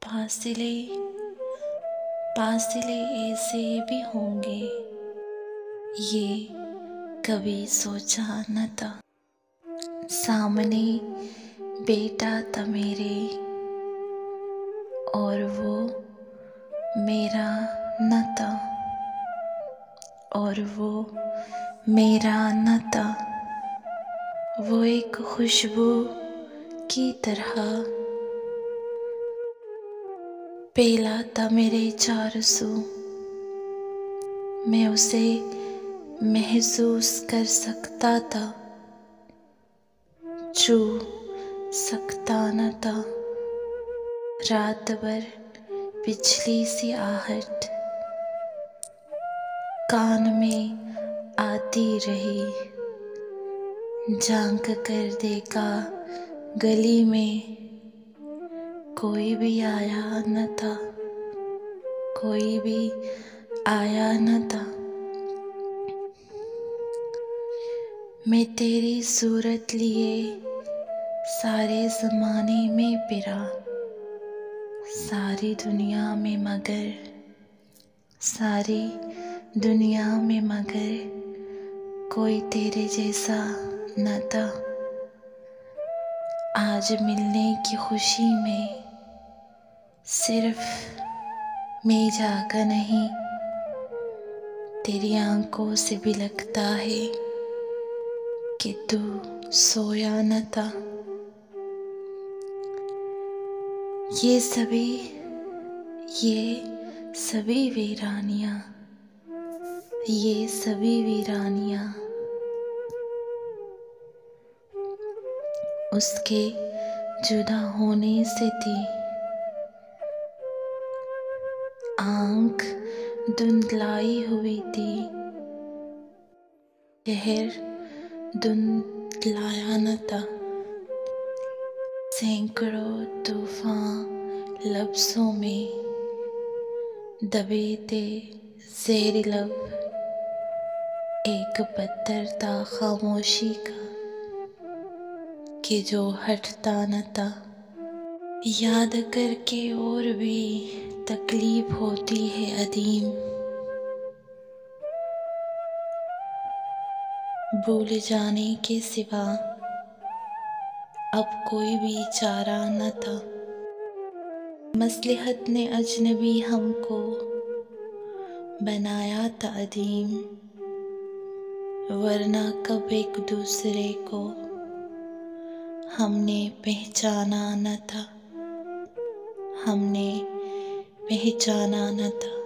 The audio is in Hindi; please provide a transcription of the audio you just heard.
फासले ऐसे भी होंगे, ये कभी सोचा न था। सामने बेटा था मेरे और वो मेरा न था, वो एक खुशबू की तरह फैला था मेरे चारों सू। मैं उसे महसूस कर सकता था, छू सकता न था। रात भर बिजली सी आहट कान में आती रही, झांक कर देखा गली में, कोई भी आया न था। मैं तेरी सूरत लिए सारे ज़माने में फिरा, सारी दुनिया में मगर कोई तेरे जैसा न था। आज मिलने की खुशी में सिर्फ मैं जागा नहीं, तेरी आंखों से भी लगता है कि तू सोया न था। ये सभी वीरानियां उसके जुदा होने से थी। आँख धुंधलाई हुई थी, शहर धुंधलाया न था। सैकड़ों तूफान लफ्ज़ों में दबे थे ज़ेर लब, एक पत्थर था खामोशी का कि जो हटता न था। याद करके और भी तकलीफ होती है अदीम, भूल जाने के सिवा अब कोई भी चारा न था। मसलहत ने अजनबी हमको बनाया था अदीम, वरना कब एक दूसरे को हमने पहचाना न था।